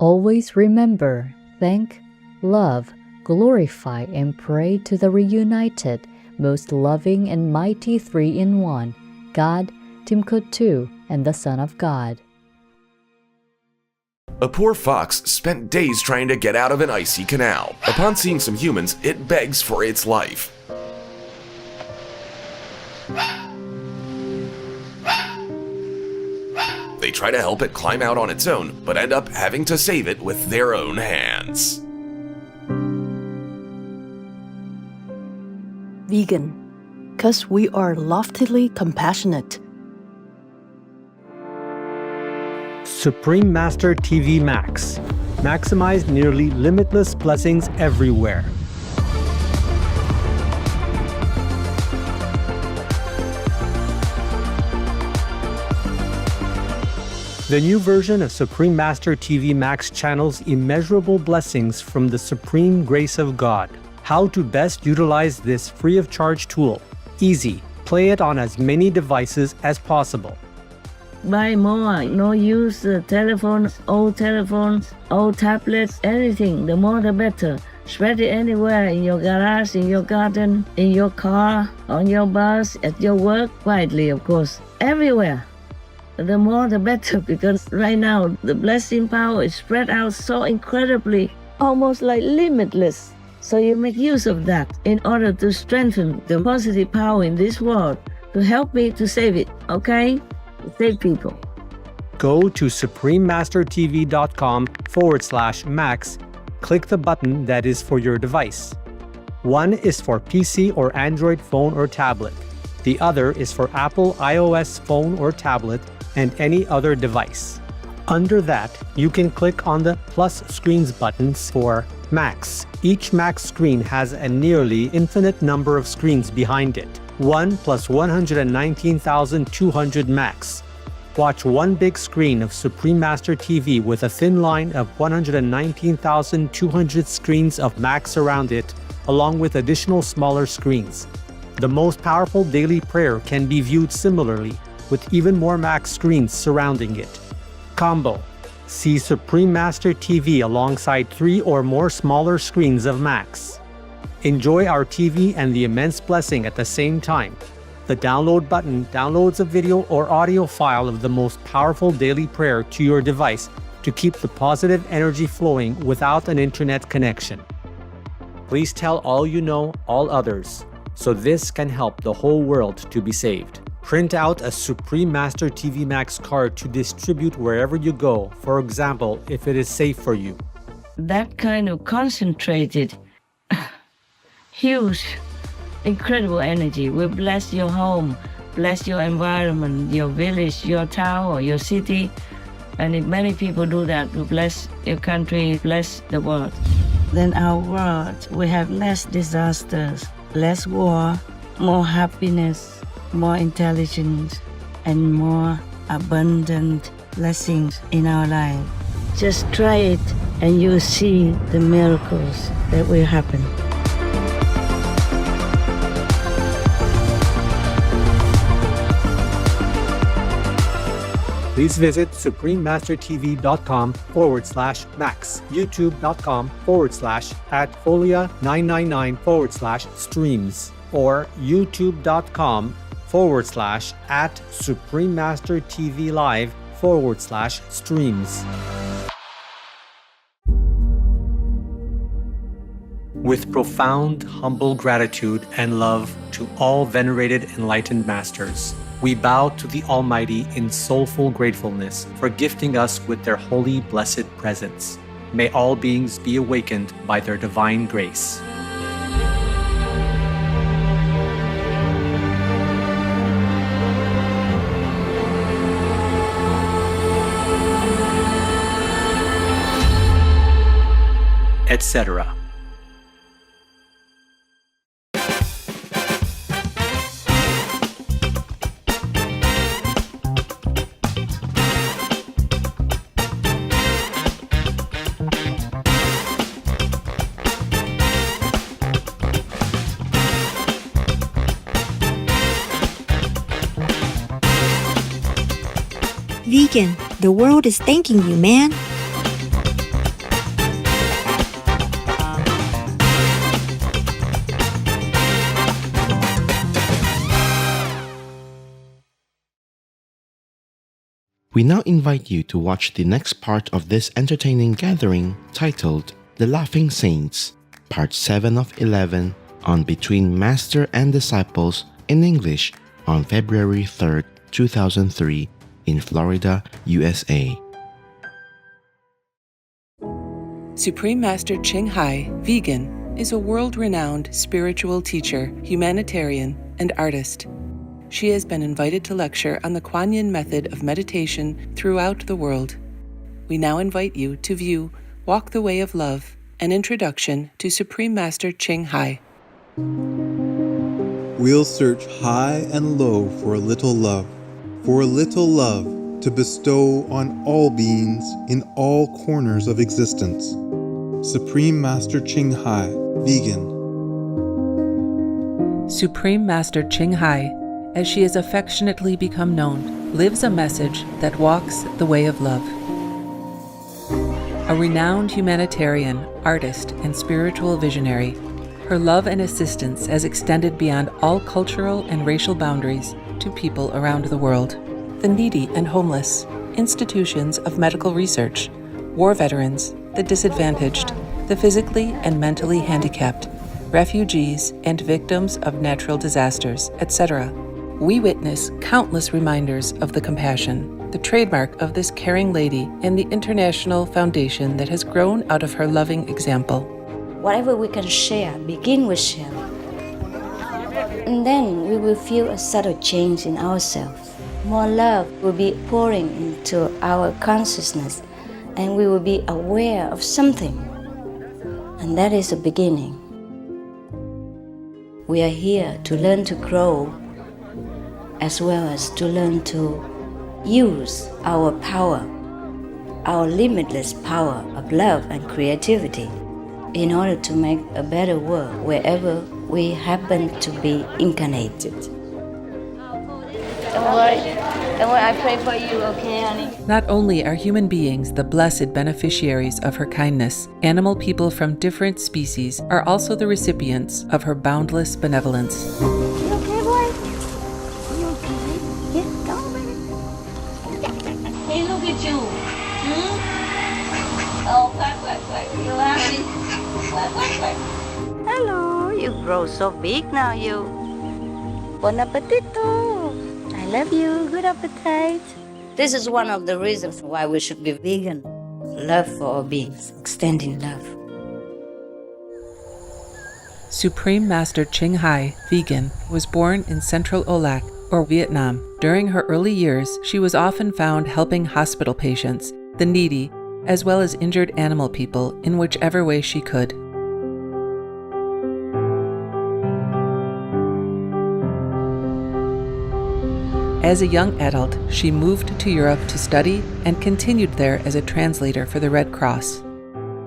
Always remember, thank, love, glorify, and pray to the reunited, most loving and mighty three-in-one, God, Timbuktu, and the Son of God. A poor fox spent days trying to get out of an icy canal. Upon seeing some humans, it begs for its life. They try to help it climb out on its own, but end up having to save it with their own hands. Vegan, 'cause we are loftily compassionate. Supreme Master TV Max. Maximize nearly limitless blessings everywhere. The new version of Supreme Master TV Max channels immeasurable blessings from the supreme grace of God. How to best utilize this free of charge tool. Easy. Play it on as many devices as possible. Buy more, no use telephones, old tablets, anything. The more the better. Spread it anywhere, in your garage, in your garden, in your car, on your bus, at your work, widely of course, everywhere. The more the better, because right now the blessing power is spread out so incredibly, almost like limitless. So you make use of that in order to strengthen the positive power in this world, to help me to save it, okay? Save people. Go to suprememastertv.com/max. Click the button that is for your device. One is for PC or Android phone or tablet. The other is for Apple iOS phone or tablet and any other device. Under that, you can click on the plus screens buttons for Max. Each Max screen has a nearly infinite number of screens behind it. 1 plus 119,200 Max. Watch one big screen of Supreme Master TV with a thin line of 119,200 screens of Max around it, along with additional smaller screens. The most powerful daily prayer can be viewed similarly, with even more Max screens surrounding it. Combo. See Supreme Master TV alongside 3 or more smaller screens of Max. Enjoy our TV and the immense blessing at the same time. The download button downloads a video or audio file of the most powerful daily prayer to your device to keep the positive energy flowing without an internet connection. Please tell all you know, all others, so this can help the whole world to be saved. Print out a Supreme Master TV Max card to distribute wherever you go, for example, if it is safe for you. That kind of concentrated, huge, incredible energy will bless your home, bless your environment, your village, your town, or your city. And if many people do that, will bless your country, bless the world. Then our world will have less disasters, less war, more happiness, more intelligence, and more abundant blessings in our life. Just try it and you'll see the miracles that will happen. Please visit suprememastertv.com/max, youtube.com/@folia999/streams, or youtube.com/@suprememastertvlive/streams. With profound, humble gratitude and love to all venerated enlightened masters, we bow to the Almighty in soulful gratefulness for gifting us with their holy, blessed presence. May all beings be awakened by their divine grace. Etc. Vegan, the world is thanking you, man. We now invite you to watch the next part of this entertaining gathering titled The Laughing Saints, Part 7 of 11 on Between Master and Disciples in English on February 3rd, 2003 in Florida, USA. Supreme Master Ching Hai, vegan, is a world-renowned spiritual teacher, humanitarian, and artist. She has been invited to lecture on the Kuan Yin method of meditation throughout the world. We now invite you to view Walk the Way of Love, an introduction to Supreme Master Ching Hai. We'll search high and low for a little love to bestow on all beings in all corners of existence. Supreme Master Ching Hai, vegan. Supreme Master Ching Hai, as she has affectionately become known, lives a message that walks the way of love. A renowned humanitarian, artist, and spiritual visionary, her love and assistance has extended beyond all cultural and racial boundaries to people around the world. The needy and homeless, institutions of medical research, war veterans, the disadvantaged, the physically and mentally handicapped, refugees, and victims of natural disasters, etc. We witness countless reminders of the compassion, the trademark of this caring lady, and the international foundation that has grown out of her loving example. Whatever we can share, begin with sharing. And then we will feel a subtle change in ourselves. More love will be pouring into our consciousness, and we will be aware of something. And that is a beginning. We are here to learn to grow, as well as to learn to use our power, our limitless power of love and creativity, in order to make a better world wherever we happen to be incarnated. Don't worry, I pray for you, okay, honey? Not only are human beings the blessed beneficiaries of her kindness, animal people from different species are also the recipients of her boundless benevolence. You okay, boy? You okay? Yeah, come on, baby. Hey, look at you. Oh, quack. You happy? Quack. Hello, you grow so big now, you. Bon appetito. I love you. Good appetite. This is one of the reasons why we should be vegan. Love for all beings, extending love. Supreme Master Ching Hai, vegan, was born in Central Olac, or Vietnam. During her early years, she was often found helping hospital patients, the needy, as well as injured animal people in whichever way she could. As a young adult, she moved to Europe to study and continued there as a translator for the Red Cross.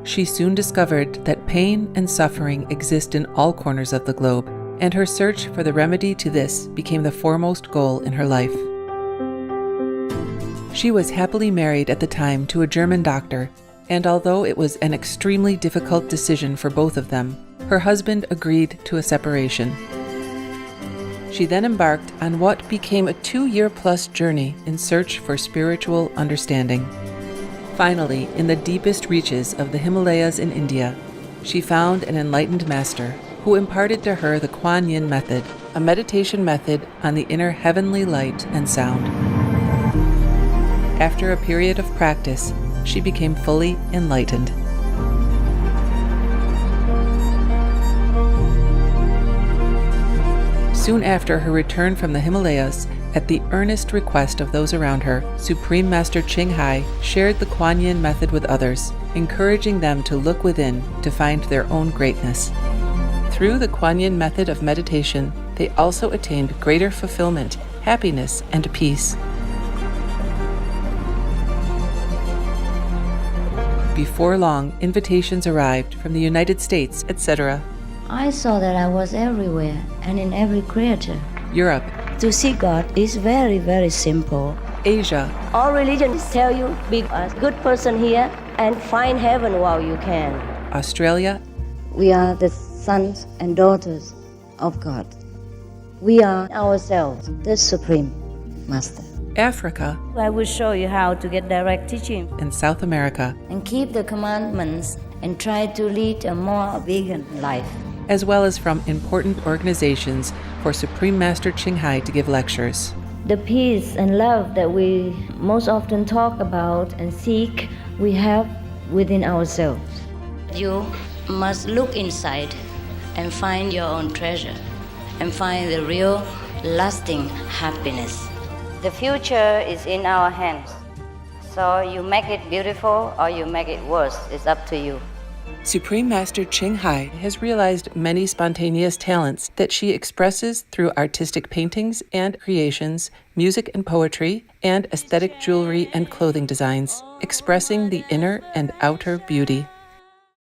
She soon discovered that pain and suffering exist in all corners of the globe, and her search for the remedy to this became the foremost goal in her life. She was happily married at the time to a German doctor, and although it was an extremely difficult decision for both of them, her husband agreed to a separation. She then embarked on what became a 2-year-plus journey in search for spiritual understanding. Finally, in the deepest reaches of the Himalayas in India, she found an enlightened master who imparted to her the Kuan Yin method, a meditation method on the inner heavenly light and sound. After a period of practice, she became fully enlightened. Soon after her return from the Himalayas, at the earnest request of those around her, Supreme Master Ching Hai shared the Kuan Yin method with others, encouraging them to look within to find their own greatness. Through the Kuan Yin method of meditation, they also attained greater fulfillment, happiness, and peace. Before long, invitations arrived from the United States, etc. I saw that I was everywhere and in every creature. Europe. To see God is very, very simple. Asia. All religions tell you be a good person here and find heaven while you can. Australia. We are the sons and daughters of God. We are ourselves the Supreme Master. Africa, I will show you how to get direct teaching. and South America, And keep the commandments and try to lead a more vegan life. as well as from important organizations for Supreme Master Ching Hai to give lectures. The peace and love that we most often talk about and seek, we have within ourselves. You must look inside and find your own treasure and find the real lasting happiness. The future is in our hands. So you make it beautiful or you make it worse. It's up to you. Supreme Master Ching Hai has realized many spontaneous talents that she expresses through artistic paintings and creations, music and poetry, and aesthetic jewelry and clothing designs, expressing the inner and outer beauty.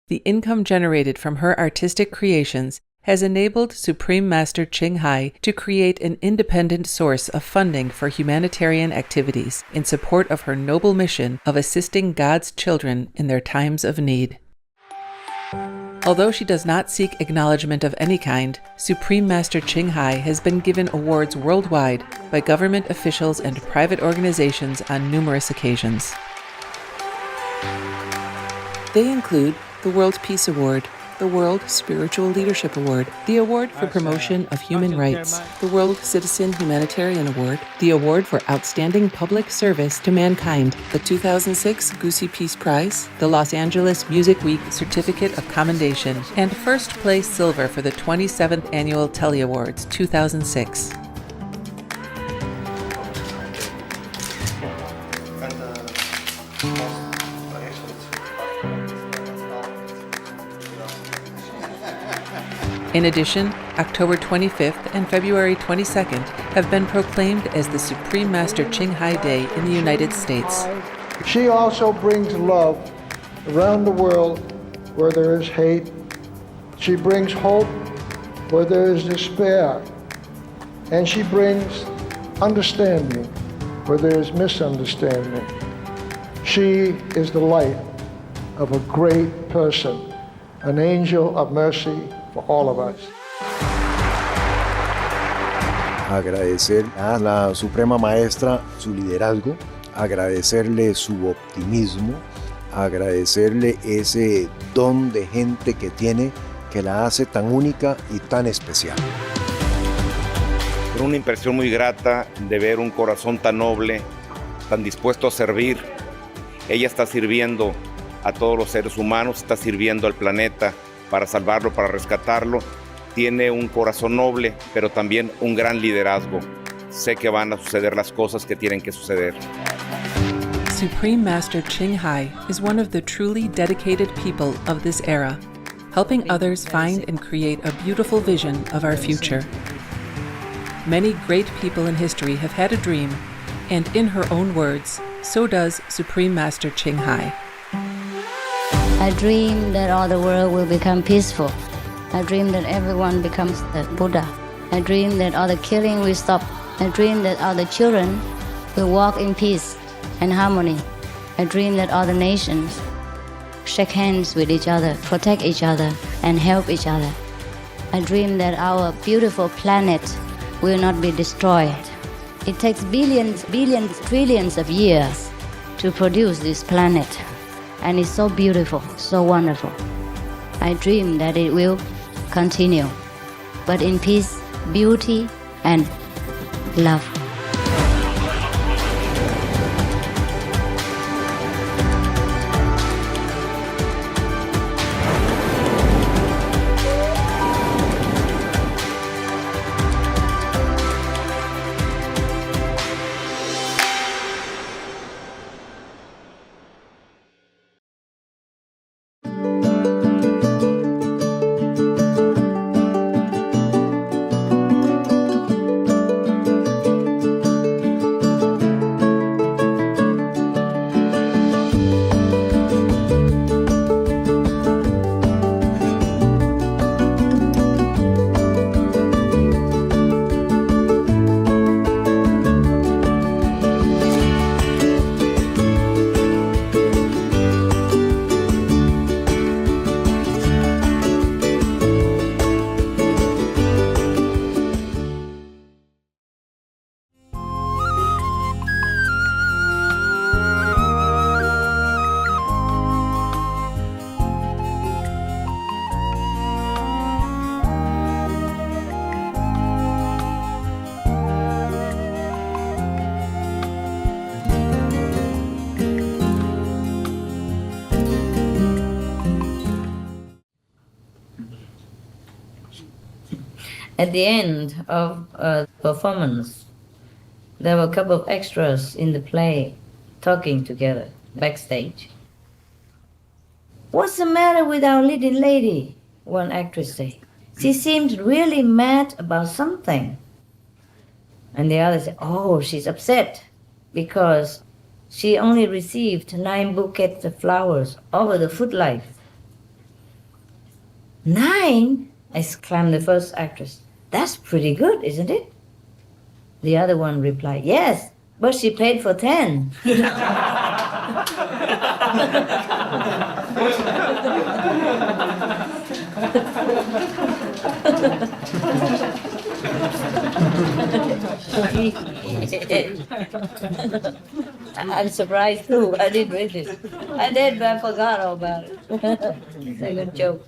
The income generated from her artistic creations has enabled Supreme Master Ching Hai to create an independent source of funding for humanitarian activities in support of her noble mission of assisting God's children in their times of need. Although she does not seek acknowledgement of any kind, Supreme Master Ching Hai has been given awards worldwide by government officials and private organizations on numerous occasions. They include the World Peace Award, the World Spiritual Leadership Award, the Award for Promotion of Human Rights, the World Citizen Humanitarian Award, the Award for Outstanding Public Service to Mankind, the 2006 Gucci Peace Prize, the Los Angeles Music Week Certificate of Commendation, and first place silver for the 27th Annual Telly Awards 2006. In addition, October 25th and February 22nd have been proclaimed as the Supreme Master Ching Hai Day in the United States. She also brings love around the world where there is hate. She brings hope where there is despair. And she brings understanding where there is misunderstanding. She is the light of a great person, an angel of mercy for all of us. Agradecer a la Suprema Maestra su liderazgo, agradecerle su optimismo, agradecerle ese don de gente que tiene que la hace tan única y tan especial. Una impresión muy grata de ver un corazón tan noble, tan dispuesto a servir. Ella está sirviendo a todos los seres humanos, está sirviendo al planeta para salvarlo, para rescatarlo. Tiene un corazón noble, pero también un gran liderazgo. Sé que van a suceder las cosas que tienen que suceder. Supreme Master Ching Hai is one of the truly dedicated people of this era, helping others find and create a beautiful vision of our future. Many great people in history have had a dream, and in her own words, so does Supreme Master Ching Hai. I dream that all the world will become peaceful. I dream that everyone becomes the Buddha. I dream that all the killing will stop. I dream that all the children will walk in peace and harmony. I dream that all the nations shake hands with each other, protect each other, and help each other. I dream that our beautiful planet will not be destroyed. It takes billions, trillions of years to produce this planet. And it's so beautiful, so wonderful. I dream that it will continue, but in peace, beauty, and love. At the end of a performance, there were a couple of extras in the play talking together backstage. "What's the matter with our leading lady?" one actress said. "She seems really mad about something." And the other said, "Oh, she's upset because she only received 9 bouquets of flowers over the footlights." "9?" exclaimed the first actress. "That's pretty good, isn't it?" The other one replied, "Yes, but she paid for 10. I'm surprised too. I didn't read it. I did, but I forgot all about it. It's a good joke.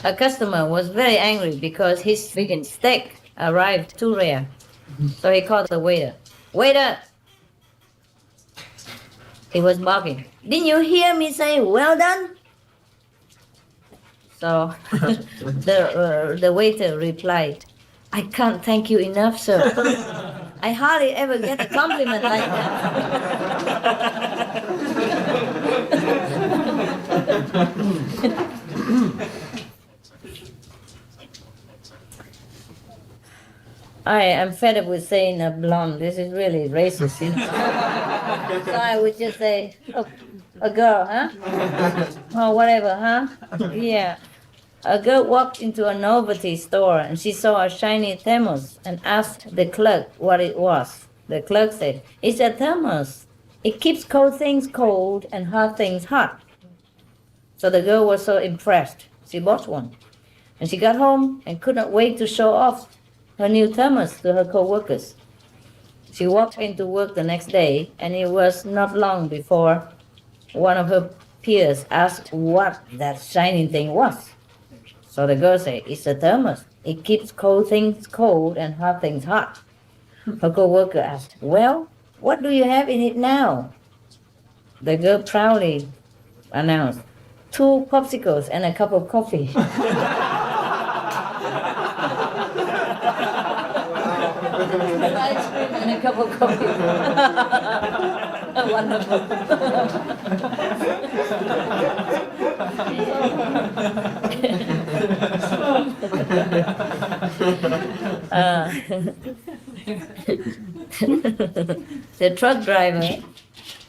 A customer was very angry because his vegan steak arrived too rare. So he called the waiter. "Waiter!" He was barking. "Didn't you hear me say well done?" So the waiter replied, "I can't thank you enough, sir. I hardly ever get a compliment like that." I am fed up with saying a blonde. This is really racist, you know. So I would just say, "Oh, a girl, huh? Or whatever, huh? Yeah." A girl walked into a novelty store and she saw a shiny thermos and asked the clerk what it was. The clerk said, "It's a thermos. It keeps cold things cold and hot things hot." So the girl was so impressed, she bought one. And she got home and could not wait to show off her new thermos to her co-workers. She walked into work the next day, and it was not long before one of her peers asked what that shining thing was. So the girl said, "It's a thermos. It keeps cold things cold and hot things hot." Her co-worker asked, "Well, what do you have in it now?" The girl proudly announced, 2 popsicles and a cup of coffee. Ice cream and a cup of coffee. Wonderful. The truck driver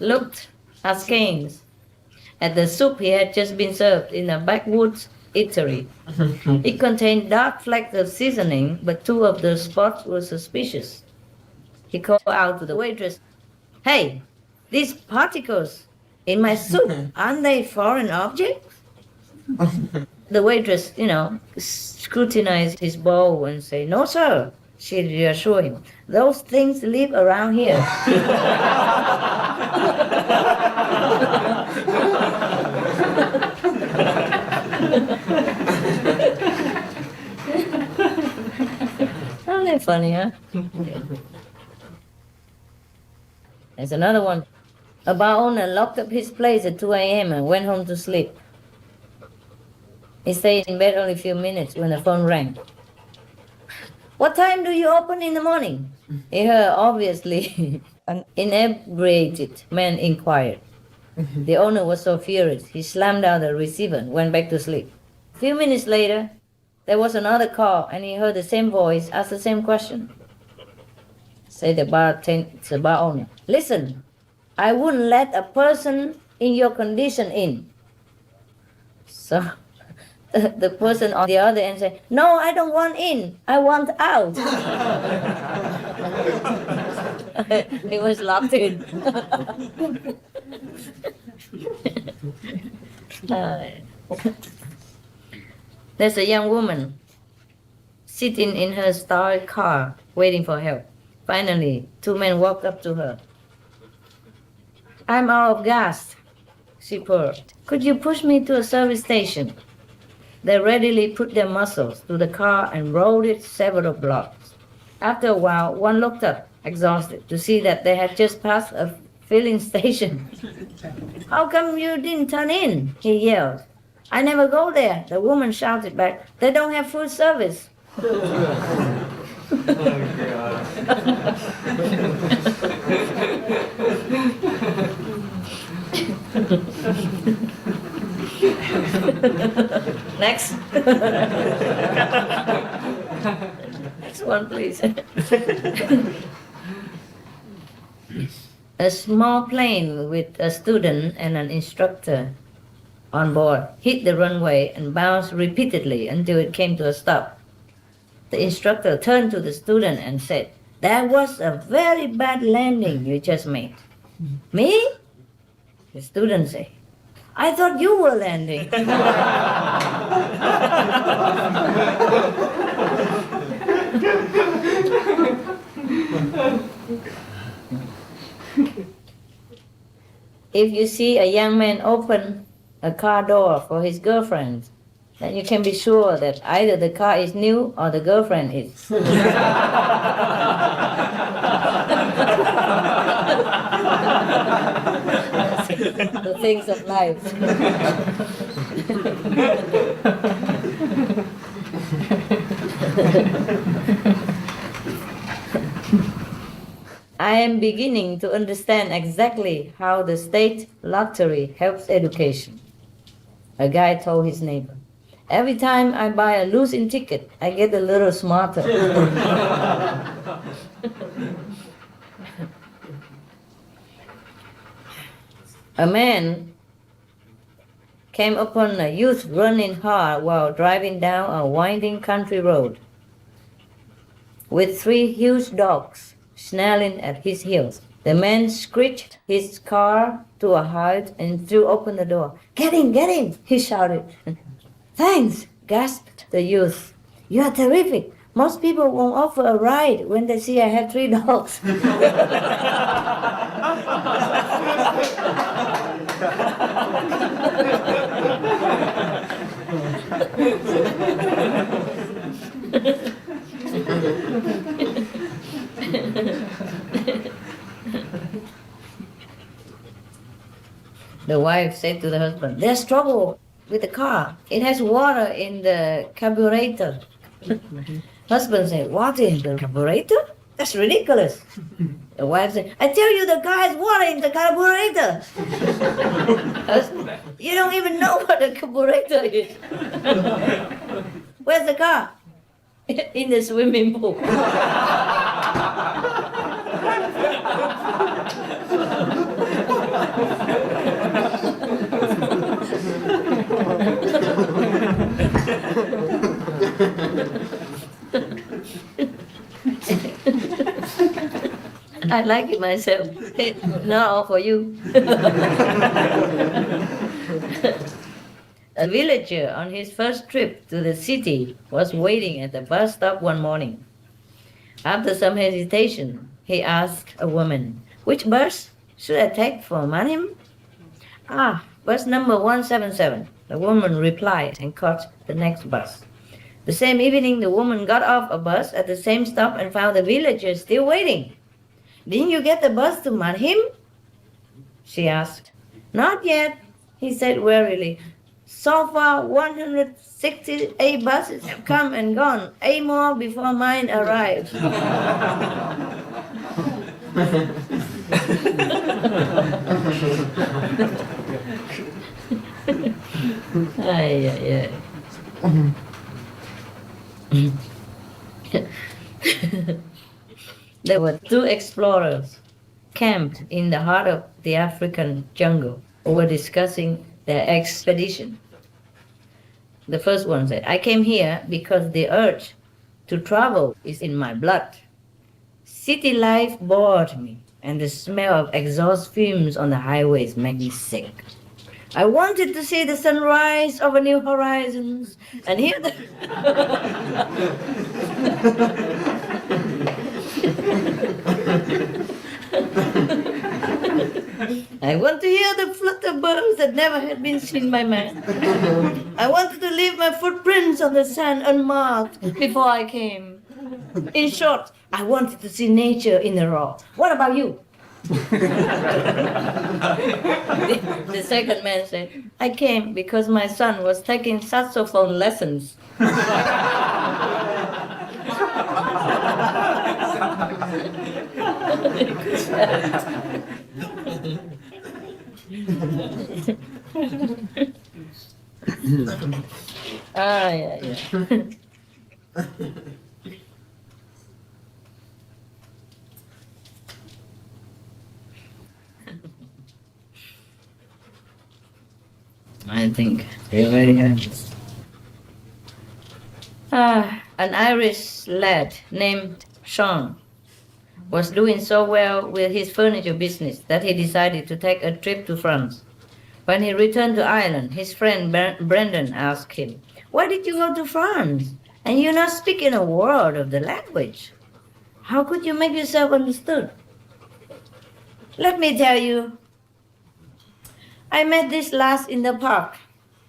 looked askance at the soup he had just been served in a backwoods eatery. It contained dark flecks of seasoning, but 2 of the spots were suspicious. He called out to the waitress, "Hey, these particles in my soup, aren't they foreign objects?" The waitress, scrutinized his bowl and said, "No, sir." She reassured him, "Those things live around here." Aren't they funny, huh? There's another one. A bar owner locked up his place at 2 a.m. and went home to sleep. He stayed in bed only a few minutes when the phone rang. "What time do you open in the morning?" He heard, obviously, an inebriated man inquired. The owner was so furious, he slammed down the receiver and went back to sleep. A few minutes later, there was another call, and he heard the same voice ask the same question. Said the bar owner, "Listen, I wouldn't let a person in your condition in." So the person on the other end said, "No, I don't want in. I want out." He was locked in. There's a young woman sitting in her stall car waiting for help. Finally, 2 men walked up to her. "I'm out of gas," she purred. "Could you push me to a service station?" They readily put their muscles to the car and rode it several blocks. After a while, one looked up, exhausted, to see that they had just passed a filling station. How come you didn't turn in? He yelled. I never go there. The woman shouted back. They don't have food service. Next. Next one, please. A small plane with a student and an instructor on board hit the runway and bounced repeatedly until it came to a stop. The instructor turned to the student and said, "That was a very bad landing you just made." Me? The student said, "I thought you were landing." If you see a young man open a car door for his girlfriend, then you can be sure that either the car is new or the girlfriend is. The things of life. I am beginning to understand exactly how the state lottery helps education. A guy told his neighbor, "Every time I buy a losing ticket, I get a little smarter." A man came upon a youth running hard while driving down a winding country road with 3 huge dogs snarling at his heels. The man screeched his car to a halt and threw open the door. Get him, he shouted. Thanks, gasped the youth. You are terrific. Most people won't offer a ride when they see I have 3 dogs. The wife said to the husband, "There's trouble with the car. It has water in the carburetor." Husband said, "Water in the carburetor? That's ridiculous." The wife said, "I tell you, the car has water in the carburetor." Husband, "You don't even know what the carburetor is." "Where's the car?" "In the swimming pool." I like it myself. Now for you. A villager on his first trip to the city was waiting at the bus stop one morning. After some hesitation, he asked a woman, "Which bus should I take for Manheim?" Bus number 177, the woman replied and caught the next bus. The same evening, the woman got off a bus at the same stop and found the villager still waiting. "Didn't you get the bus to Manheim?" she asked. "Not yet," he said wearily. "So far, 168 buses have come and gone. 8 more before mine arrives." Ay, ay, ay. There were 2 explorers camped in the heart of the African jungle who were discussing their expedition. The first one said, "I came here because the urge to travel is in my blood. City life bored me, and the smell of exhaust fumes on the highways made me sick. I wanted to see the sunrise over new horizons and hear the..." "I want to hear the flutter birds that never had been seen by man. I wanted to leave my footprints on the sand unmarked before I came. In short, I wanted to see nature in the raw." What about you? The second man said, I came because my son was taking saxophone lessons. Yeah. I think you're very happy. An Irish lad named Sean was doing so well with his furniture business that he decided to take a trip to France. When he returned to Ireland, his friend Brendan asked him, "Why did you go to France? And you're not speaking a word of the language. How could you make yourself understood?" "Let me tell you. I met this lass in the park.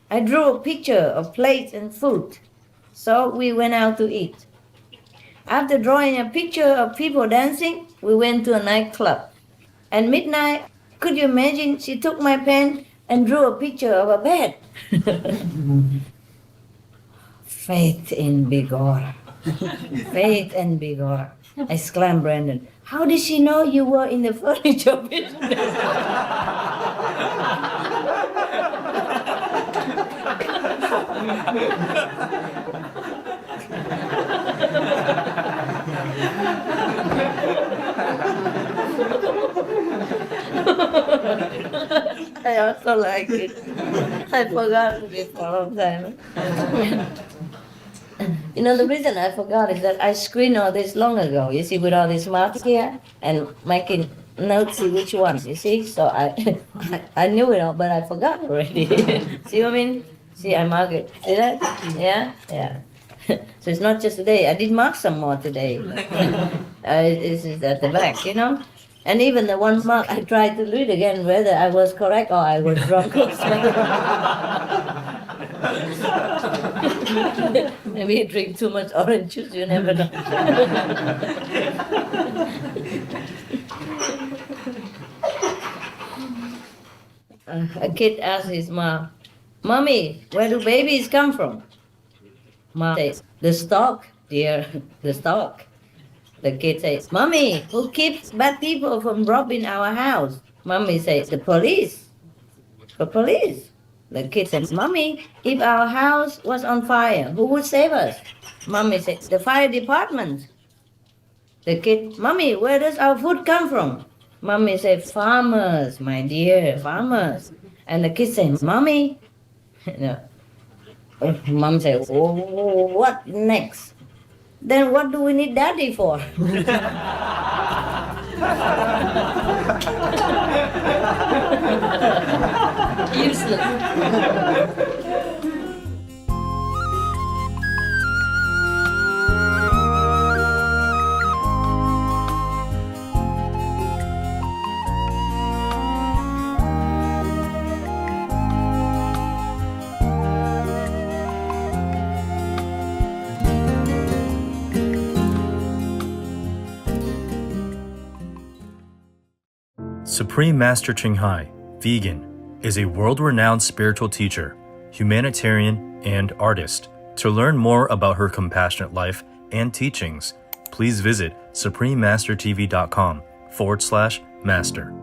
I drew a picture of plates and food. So we went out to eat. After drawing a picture of people dancing, we went to a nightclub. At midnight, could you imagine, she took my pen and drew a picture of a bed." Faith in Bigor. Faith and Bigor, exclaimed Brandon. How did she know you were in the furniture business? I also like it. I forgot it for a long time. You know, the reason I forgot is that I screened all this long ago, you see, with all these marks here, and making notes, see which ones, you see? So I knew it all, but I forgot already. See what I mean? See, I mark it. See that? Yeah? Yeah. So it's not just today. I did mark some more today. This is at the back, you know? And even the one mark, I tried to read again whether I was correct or I was wrong. Maybe you drink too much orange juice, you never know. A kid asked his mom, "Mommy, where do babies come from?" Mom says, "The stock, dear, the stock." The kid says, "Mommy, who keeps bad people from robbing our house?" Mommy says, "The police." "The police?" The kid says, "Mommy, if our house was on fire, who would save us?" Mommy says, "The fire department." The kid, "Mommy, where does our food come from?" Mommy says, "Farmers, my dear, farmers." And the kid says, "Mommy," no. Mom says, "Oh, what next? Then what do we need daddy for?" Useless. Supreme Master Ching Hai, vegan, is a world-renowned spiritual teacher, humanitarian, and artist. To learn more about her compassionate life and teachings, please visit suprememastertv.com/master.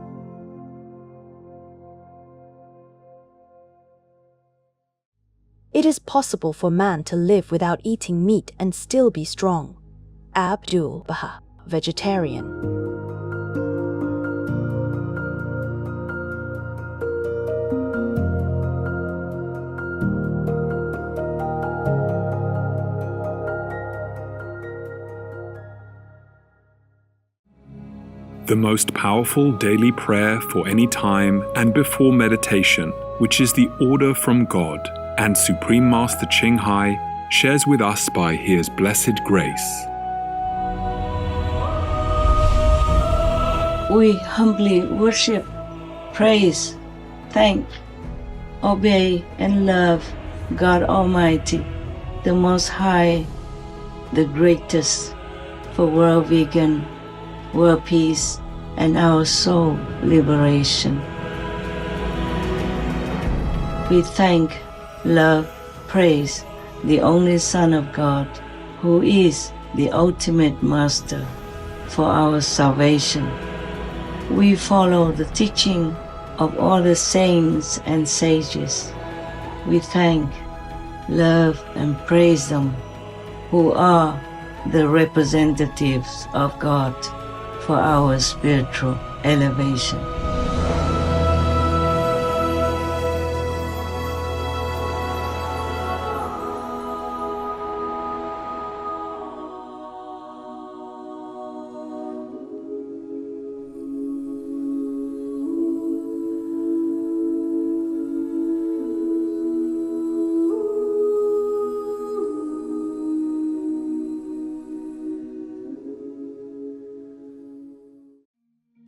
It is possible for man to live without eating meat and still be strong. Abdul Baha, vegetarian. The most powerful daily prayer for any time and before meditation, which is the order from God, and Supreme Master Ching Hai shares with us by His blessed grace. We humbly worship, praise, thank, obey, and love God Almighty, the Most High, the greatest, for world vegan, world peace, and our soul liberation. We thank, love, praise the only Son of God, who is the ultimate Master for our salvation. We follow the teaching of all the saints and sages. We thank, love, and praise them, who are the representatives of God for our spiritual elevation.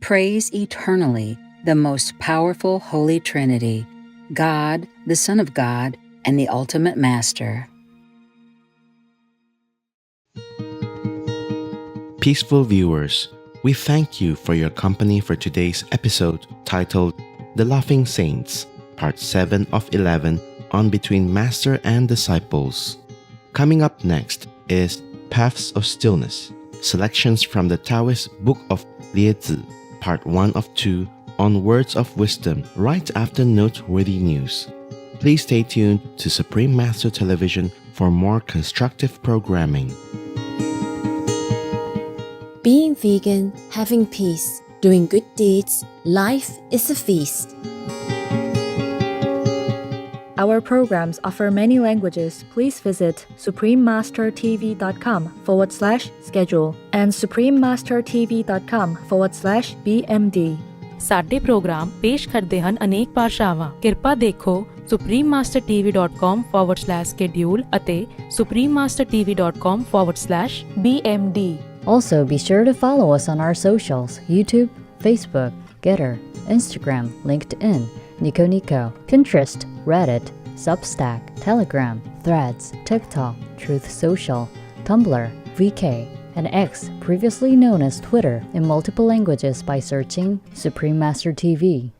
Praise eternally the most powerful Holy Trinity, God, the Son of God, and the ultimate Master. Peaceful viewers, we thank you for your company for today's episode titled The Laughing Saints, Part 7 of 11 on Between Master and Disciples. Coming up next is Paths of Stillness, selections from the Taoist Book of Liezi, Part 1 of 2 on Words of Wisdom right after noteworthy news. Please stay tuned to Supreme Master Television for more constructive programming. Being vegan, having peace, doing good deeds, life is a feast. Our programs offer many languages. Please visit suprememastertv.com/schedule and suprememastertv.com/BMD. ਸਾਡੇ programme ਪੇਸ਼ ਕਰਦੇ ਹਨ ਅਨੇਕ ਭਾਸ਼ਾਵਾਂ। ਕਿਰਪਾ ਦੇਖੋ suprememastertv.com/schedule ਅਤੇ suprememastertv.com/BMD. Also, be sure to follow us on our socials: YouTube, Facebook, Getter, Instagram, LinkedIn, Nico Nico, Pinterest, Reddit, Substack, Telegram, Threads, TikTok, Truth Social, Tumblr, VK, and X, previously known as Twitter, in multiple languages by searching Supreme Master TV.